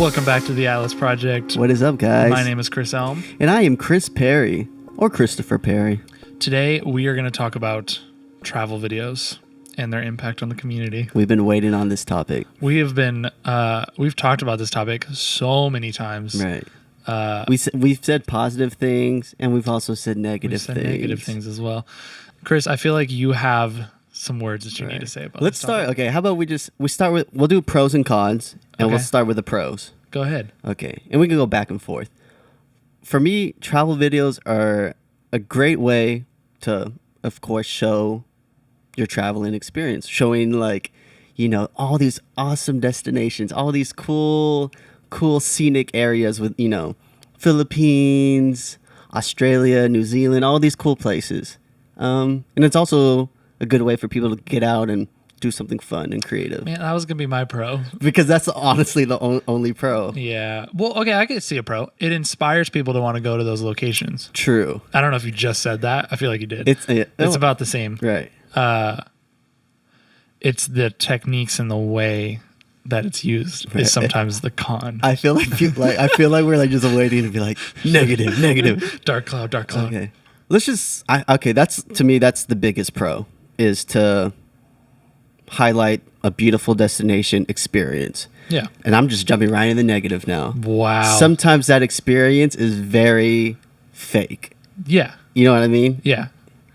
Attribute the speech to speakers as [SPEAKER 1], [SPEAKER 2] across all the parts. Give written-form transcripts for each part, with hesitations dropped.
[SPEAKER 1] Welcome back to the Atlas Project.
[SPEAKER 2] What is up, guys?
[SPEAKER 1] My name is Chris Elm.
[SPEAKER 2] And I am Chris Perry, or Christopher Perry.
[SPEAKER 1] Today, we are going to talk about travel videos and their impact on the community.
[SPEAKER 2] We've been waiting on this topic.
[SPEAKER 1] We've talked about this topic so many times.
[SPEAKER 2] Right. We've said positive things, and we've also said negative things.
[SPEAKER 1] Negative things as well. Chris, I feel like you have some words that you need to say about
[SPEAKER 2] Let's
[SPEAKER 1] this topic.
[SPEAKER 2] start. Okay, how about we'll do pros and cons, and
[SPEAKER 1] Okay.
[SPEAKER 2] we'll start with the pros.
[SPEAKER 1] Go ahead.
[SPEAKER 2] Okay, and we can go back and forth. For me, travel videos are a great way to, of course, show your traveling experience, showing all these awesome destinations, all these cool scenic areas with, Philippines, Australia, New Zealand, all these cool places. And it's also a good way for people to get out and do something fun and creative.
[SPEAKER 1] Man, that was going to be my pro.
[SPEAKER 2] Because that's honestly the only pro.
[SPEAKER 1] Yeah. Well, okay, I could see a pro. It inspires people to want to go to those locations.
[SPEAKER 2] True.
[SPEAKER 1] I don't know if you just said that. I feel like you did.
[SPEAKER 2] It's
[SPEAKER 1] about the same.
[SPEAKER 2] Right.
[SPEAKER 1] It's the techniques and the way that it's used is sometimes the con.
[SPEAKER 2] I feel like we're just waiting to be like negative.
[SPEAKER 1] Dark cloud.
[SPEAKER 2] Okay. That's to me, that's the biggest pro, is to highlight a beautiful destination experience.
[SPEAKER 1] Yeah.
[SPEAKER 2] And I'm just jumping right in the negative now.
[SPEAKER 1] Wow.
[SPEAKER 2] Sometimes that experience is very fake.
[SPEAKER 1] Yeah.
[SPEAKER 2] You know what I mean?
[SPEAKER 1] Yeah.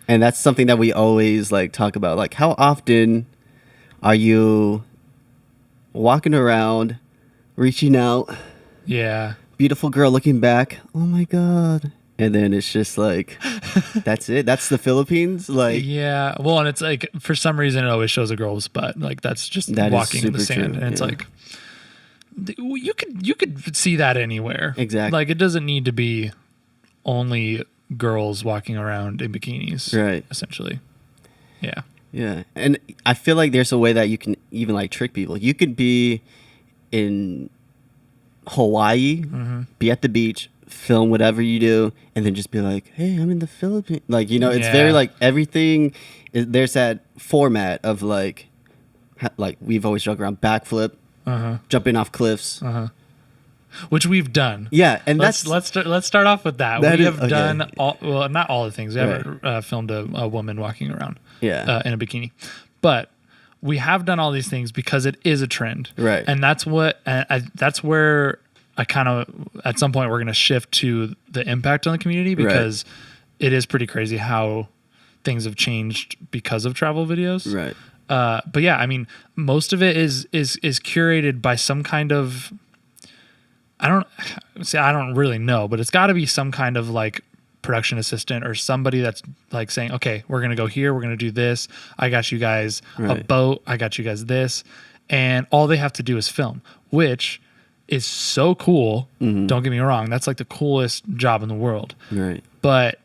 [SPEAKER 2] And that's something that we always talk about. Like, how often are you walking around, reaching out,
[SPEAKER 1] Yeah.
[SPEAKER 2] beautiful girl looking back, oh my God. And then it's just like, that's it. That's the Philippines.
[SPEAKER 1] Yeah. Well, and it's like, for some reason, it always shows a girl's butt. Like, that's just walking in the sand.
[SPEAKER 2] True,
[SPEAKER 1] and it's like, you could see that anywhere.
[SPEAKER 2] Exactly.
[SPEAKER 1] Like, it doesn't need to be only girls walking around in bikinis.
[SPEAKER 2] Right.
[SPEAKER 1] Essentially. Yeah.
[SPEAKER 2] Yeah. And I feel like there's a way that you can even trick people. You could be in Hawaii, be at the beach, film whatever you do, and then just be like, hey, I'm in the Philippines. It's very everything. There's that format of we've always joked around backflip, jumping off cliffs.
[SPEAKER 1] Which we've done.
[SPEAKER 2] Yeah, and
[SPEAKER 1] let's start off with that. We have done not all the things. We haven't filmed a woman walking around in a bikini, but we have done all these things because it is a trend,
[SPEAKER 2] right?
[SPEAKER 1] And that's where I kind of, at some point, we're going to shift to the impact on the community, because it is pretty crazy how things have changed because of travel videos,
[SPEAKER 2] right?
[SPEAKER 1] But yeah, I mean, most of it is curated by some kind of, I don't really know, but it's got to be some kind of production assistant or somebody that's saying, okay, we're going to go here. We're going to do this. I got you guys a boat. I got you guys this. And all they have to do is film, which is so cool. Don't get me wrong. That's the coolest job in the world.
[SPEAKER 2] Right.
[SPEAKER 1] But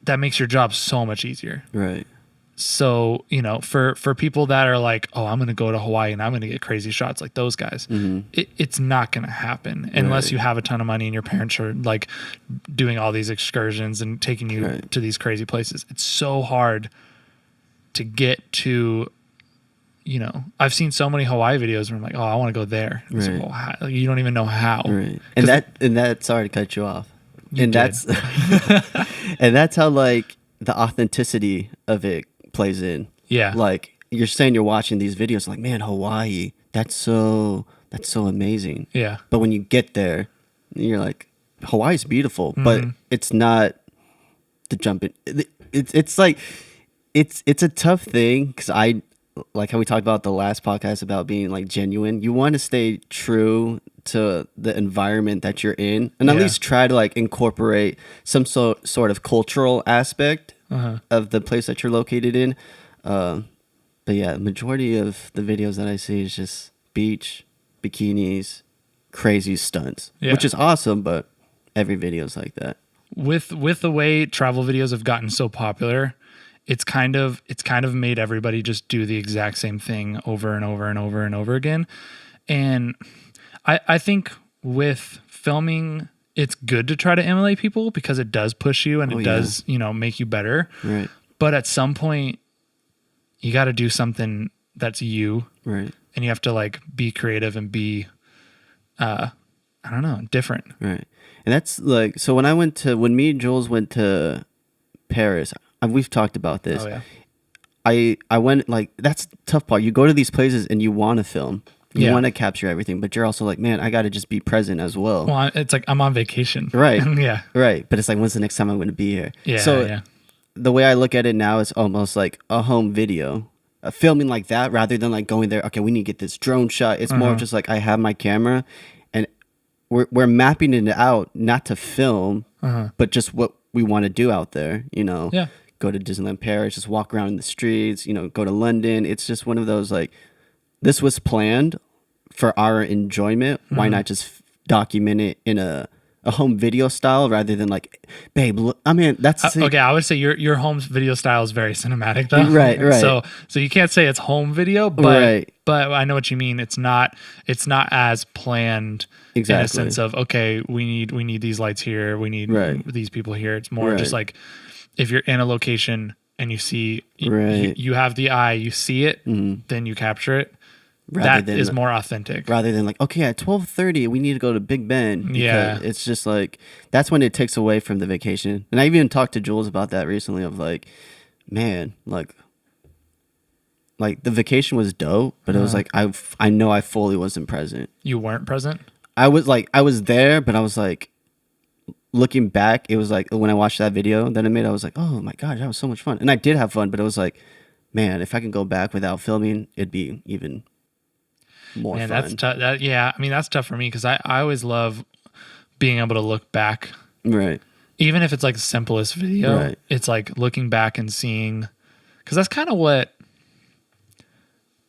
[SPEAKER 1] that makes your job so much easier.
[SPEAKER 2] Right.
[SPEAKER 1] So, for people that are oh, I'm going to go to Hawaii and I'm going to get crazy shots like those guys, it's not going to happen unless you have a ton of money and your parents are doing all these excursions and taking you to these crazy places. It's so hard to get to, I've seen so many Hawaii videos where I'm like, oh, I want to go there.
[SPEAKER 2] Right.
[SPEAKER 1] Well, you don't even know how.
[SPEAKER 2] Right. And that, sorry to cut you off. That's how the authenticity of it plays in.
[SPEAKER 1] Yeah.
[SPEAKER 2] You're saying you're watching these videos man, Hawaii, that's so amazing.
[SPEAKER 1] Yeah.
[SPEAKER 2] But when you get there, you're like, Hawaii's beautiful, but it's not the jump in. It's a tough thing, because I like how we talked about the last podcast about being genuine. You want to stay true to the environment that you're in, and at least try to incorporate some sort of cultural aspect of the place that you're located in. But yeah, majority of the videos that I see is just beach, bikinis, crazy stunts, which is awesome, but every video is like that.
[SPEAKER 1] With the way travel videos have gotten so popular, it's kind of made everybody just do the exact same thing over and over and over and over again. And I think with filming, it's good to try to emulate people, because it does push you and it does, make you better.
[SPEAKER 2] Right.
[SPEAKER 1] But at some point, you got to do something that's you.
[SPEAKER 2] Right.
[SPEAKER 1] And you have to be creative and be I don't know, different.
[SPEAKER 2] Right. And that's like, so when me and Jules went to Paris, we've talked about this.
[SPEAKER 1] Oh yeah.
[SPEAKER 2] I went, like, that's the tough part. You go to these places and you want to film. You
[SPEAKER 1] Yeah.
[SPEAKER 2] want to capture everything, but you're also like, man, I got to just be present as well.
[SPEAKER 1] Well, it's like I'm on vacation.
[SPEAKER 2] Right.
[SPEAKER 1] Yeah.
[SPEAKER 2] Right. But it's like, when's the next time I'm going to be here?
[SPEAKER 1] Yeah.
[SPEAKER 2] So
[SPEAKER 1] yeah.
[SPEAKER 2] the way I look at it now is almost like a home video. Filming like that rather than like going there, okay, we need to get this drone shot. It's more of just like I have my camera and we're mapping it out not to film, but just what we want to do out there, you know.
[SPEAKER 1] Yeah.
[SPEAKER 2] Go to Disneyland Paris, just walk around in the streets, you know, go to London. It's just one of those like, this was planned for our enjoyment. Why not just document it in a home video style rather than like, babe, look, I mean, that's
[SPEAKER 1] Okay, I would say your home video style is very cinematic though.
[SPEAKER 2] Right.
[SPEAKER 1] So you can't say it's home video, but
[SPEAKER 2] Right.
[SPEAKER 1] but I know what you mean. It's not as planned in
[SPEAKER 2] Exactly.
[SPEAKER 1] a sense of, okay, we need these lights here, we need
[SPEAKER 2] Right.
[SPEAKER 1] these people here. It's more just
[SPEAKER 2] Right.
[SPEAKER 1] like if you're in a location and you see
[SPEAKER 2] Right.
[SPEAKER 1] you have the eye, you see it, then you capture it.
[SPEAKER 2] Rather
[SPEAKER 1] That is more authentic.
[SPEAKER 2] rather than like, okay, at 12:30 we need to go to Big Ben. Because
[SPEAKER 1] Yeah.
[SPEAKER 2] it's just like that's when it takes away from the vacation. And I even talked to Jules about that recently. Of like, man, like the vacation was dope, but it was like I know I fully wasn't present.
[SPEAKER 1] You weren't present.
[SPEAKER 2] I was there, but I was like, looking back, it was like when I watched that video that I made, I was like, oh my god, that was so much fun, and I did have fun. But it was like, man, if I can go back without filming, it'd be even more
[SPEAKER 1] Man,
[SPEAKER 2] fun.
[SPEAKER 1] that's tough. Yeah, I mean that's tough for me because I always love being able to look back,
[SPEAKER 2] Right.
[SPEAKER 1] even if it's like the simplest video.
[SPEAKER 2] Right.
[SPEAKER 1] It's like looking back and seeing, because that's kind of what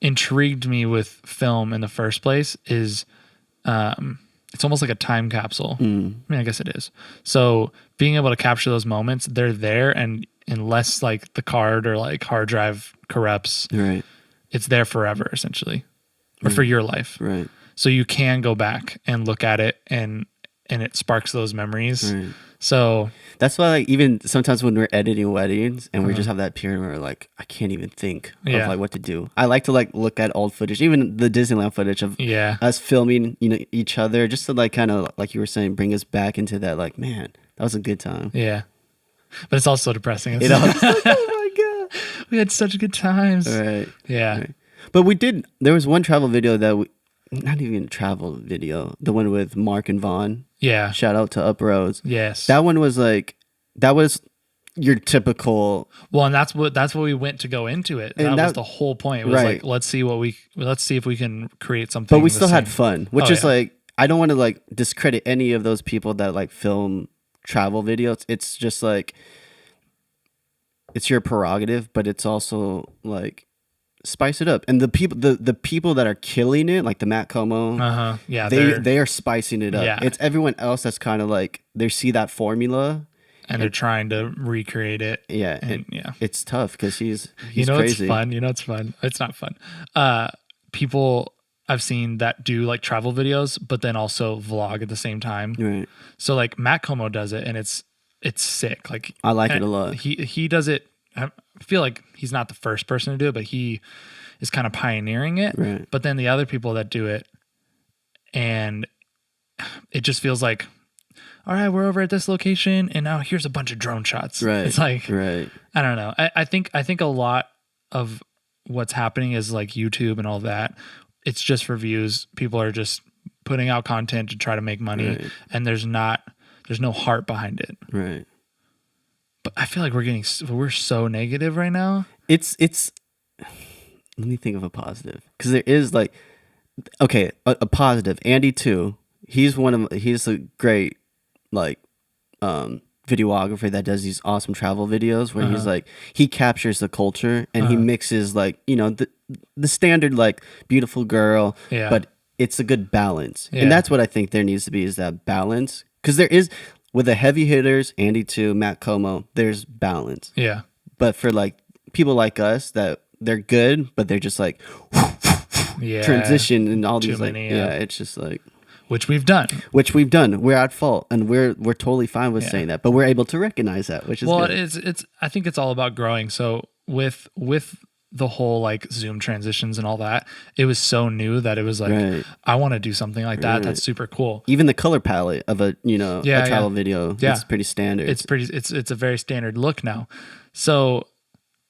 [SPEAKER 1] intrigued me with film in the first place. Is it's almost like a time capsule. I mean, I guess it is. So being able to capture those moments, they're there, and unless like the card or like hard drive corrupts,
[SPEAKER 2] Right.
[SPEAKER 1] it's there forever essentially, or for your life.
[SPEAKER 2] Right.
[SPEAKER 1] So you can go back and look at it, and it sparks those memories.
[SPEAKER 2] Right.
[SPEAKER 1] So
[SPEAKER 2] That's why, like, even sometimes when we're editing weddings and we just have that period where, like, I can't even think
[SPEAKER 1] Yeah.
[SPEAKER 2] of, like, what to do. I like to, like, look at old footage, even the Disneyland footage of
[SPEAKER 1] yeah,
[SPEAKER 2] us filming, you know, each other, just to, like, kind of, like you were saying, bring us back into that, like, man, that was a good time.
[SPEAKER 1] yeah. But it's also depressing. It's
[SPEAKER 2] You know? Oh, my God.
[SPEAKER 1] we had such good times.
[SPEAKER 2] Right.
[SPEAKER 1] Yeah.
[SPEAKER 2] Right. But there was one travel video that not even a travel video, the one with Mark and Vaughn.
[SPEAKER 1] Yeah.
[SPEAKER 2] Shout out to Up Rose.
[SPEAKER 1] Yes.
[SPEAKER 2] That one was like, that was your typical.
[SPEAKER 1] Well, and that's what we went to go into it.
[SPEAKER 2] And
[SPEAKER 1] That was
[SPEAKER 2] that-
[SPEAKER 1] the whole point. It was
[SPEAKER 2] right.
[SPEAKER 1] like let's see if we can create something.
[SPEAKER 2] But we
[SPEAKER 1] the
[SPEAKER 2] still had
[SPEAKER 1] same.
[SPEAKER 2] fun, which
[SPEAKER 1] Oh,
[SPEAKER 2] is
[SPEAKER 1] yeah.
[SPEAKER 2] like, I don't want to like discredit any of those people that like film travel videos. It's just like, it's your prerogative, but it's also like, spice it up. And the people that are killing it, like the Matt Como,
[SPEAKER 1] Yeah.
[SPEAKER 2] they are spicing it up.
[SPEAKER 1] Yeah.
[SPEAKER 2] It's everyone else that's kind of like, they see that formula.
[SPEAKER 1] and they're trying to recreate it.
[SPEAKER 2] Yeah,
[SPEAKER 1] And yeah.
[SPEAKER 2] it's tough because he's
[SPEAKER 1] You know
[SPEAKER 2] crazy.
[SPEAKER 1] it's fun. You know it's fun. It's not fun. People I've seen that do like travel videos, but then also vlog at the same time.
[SPEAKER 2] Right.
[SPEAKER 1] So like Matt Como does it, and it's sick. Like
[SPEAKER 2] I like it
[SPEAKER 1] and
[SPEAKER 2] a lot.
[SPEAKER 1] He does it. I feel like he's not the first person to do it, but he is kind of pioneering it.
[SPEAKER 2] Right.
[SPEAKER 1] But then the other people that do it, and it just feels like, all right, we're over at this location, and now here's a bunch of drone shots.
[SPEAKER 2] Right.
[SPEAKER 1] It's like
[SPEAKER 2] right.
[SPEAKER 1] I don't know. I think a lot of what's happening is like YouTube and all that. It's just for views. People are just putting out content to try to make money,
[SPEAKER 2] Right.
[SPEAKER 1] and there's no heart behind it.
[SPEAKER 2] Right.
[SPEAKER 1] But I feel like we're so negative right now.
[SPEAKER 2] It's let me think of a positive, because there is like, okay, a positive. Andy too. He's a great like videographer that does these awesome travel videos where he's like, he captures the culture and he mixes like, you know, the standard like beautiful girl,
[SPEAKER 1] Yeah.
[SPEAKER 2] but it's a good balance.
[SPEAKER 1] Yeah.
[SPEAKER 2] And that's what I think there needs to be, is that balance, because there is, with the heavy hitters, Andy too, Matt Como, there's balance.
[SPEAKER 1] Yeah.
[SPEAKER 2] But for like people like us, that they're good, but they're just like
[SPEAKER 1] Yeah.
[SPEAKER 2] transition and all
[SPEAKER 1] Too
[SPEAKER 2] these like,
[SPEAKER 1] many,
[SPEAKER 2] yeah,
[SPEAKER 1] yeah.
[SPEAKER 2] it's just like,
[SPEAKER 1] Which we've done.
[SPEAKER 2] which we've done. We're at fault, and we're totally fine with
[SPEAKER 1] Yeah.
[SPEAKER 2] saying that, but we're able to recognize that, which is
[SPEAKER 1] Well,
[SPEAKER 2] good.
[SPEAKER 1] it's I think it's all about growing. So with the whole like Zoom transitions and all that, it was so new that it was like,
[SPEAKER 2] Right.
[SPEAKER 1] I want to do something like that.
[SPEAKER 2] Right.
[SPEAKER 1] That's super cool.
[SPEAKER 2] Even the color palette of a
[SPEAKER 1] Yeah,
[SPEAKER 2] a travel
[SPEAKER 1] yeah.
[SPEAKER 2] video,
[SPEAKER 1] Yeah.
[SPEAKER 2] it's pretty standard.
[SPEAKER 1] It's a very standard look now. So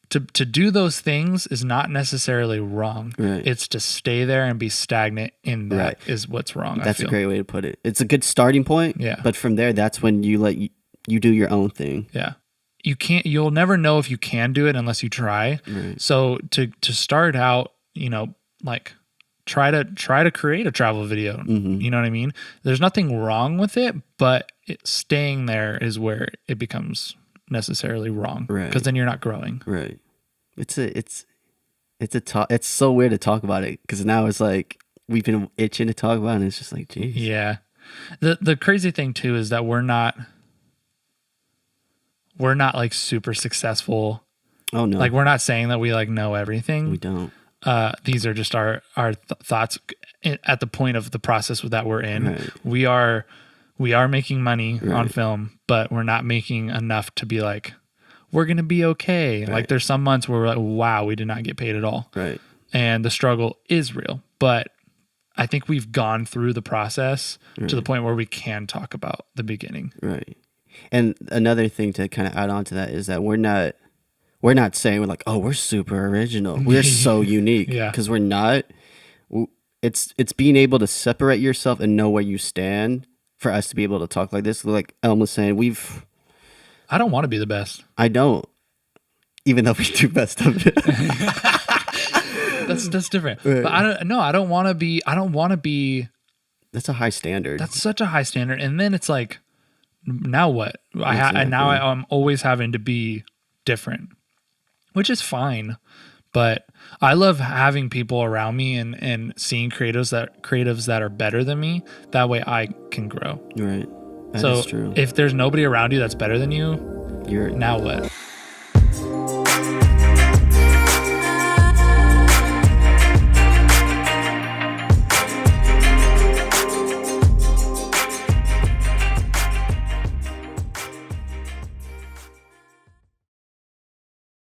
[SPEAKER 1] to do those things is not necessarily wrong.
[SPEAKER 2] Right.
[SPEAKER 1] It's to stay there and be stagnant in that
[SPEAKER 2] Right.
[SPEAKER 1] is what's wrong.
[SPEAKER 2] That's
[SPEAKER 1] I
[SPEAKER 2] a
[SPEAKER 1] feel.
[SPEAKER 2] great way to put it. It's a good starting point.
[SPEAKER 1] Yeah.
[SPEAKER 2] But from there, that's when you do your own thing.
[SPEAKER 1] Yeah. You'll never know if you can do it unless you try.
[SPEAKER 2] Right.
[SPEAKER 1] So to start out, like try to create a travel video.
[SPEAKER 2] Mm-hmm.
[SPEAKER 1] You know what I mean? There's nothing wrong with it, but staying there is where it becomes necessarily wrong.
[SPEAKER 2] Right.
[SPEAKER 1] Because then you're not growing.
[SPEAKER 2] Right. It's so weird to talk about it because now it's like we've been itching to talk about it and it's just like, geez.
[SPEAKER 1] Yeah. The crazy thing too is that we're not like super successful.
[SPEAKER 2] Oh no.
[SPEAKER 1] Like we're not saying that we like know everything.
[SPEAKER 2] we don't.
[SPEAKER 1] These are just our thoughts at the point of the process that we're in.
[SPEAKER 2] Right.
[SPEAKER 1] We are making money on
[SPEAKER 2] Right.
[SPEAKER 1] film, but we're not making enough to be like, we're going to be okay.
[SPEAKER 2] Right.
[SPEAKER 1] Like there's some months where we're like, wow, we did not get paid at all.
[SPEAKER 2] Right.
[SPEAKER 1] And the struggle is real, but I think we've gone through the process to the point where we can talk about the beginning.
[SPEAKER 2] Right. And another thing to kind of add on to that is that we're not saying we're like, oh, we're super original. We're so unique.
[SPEAKER 1] Yeah.
[SPEAKER 2] Because we're not. It's being able to separate yourself and know where you stand for us to be able to talk like this. Like Elm was saying,
[SPEAKER 1] I don't want to be the best.
[SPEAKER 2] I don't, even though we do best of it.
[SPEAKER 1] That's different.
[SPEAKER 2] Right.
[SPEAKER 1] But I don't want to be.
[SPEAKER 2] That's a high standard.
[SPEAKER 1] That's such a high standard. And then it's like, now what?
[SPEAKER 2] Exactly.
[SPEAKER 1] I'm always having to be different, which is fine. But I love having people around me and seeing creatives that are better than me. That way I can grow.
[SPEAKER 2] Right. That
[SPEAKER 1] so
[SPEAKER 2] is true.
[SPEAKER 1] if there's nobody around you that's better than you,
[SPEAKER 2] You're
[SPEAKER 1] now what?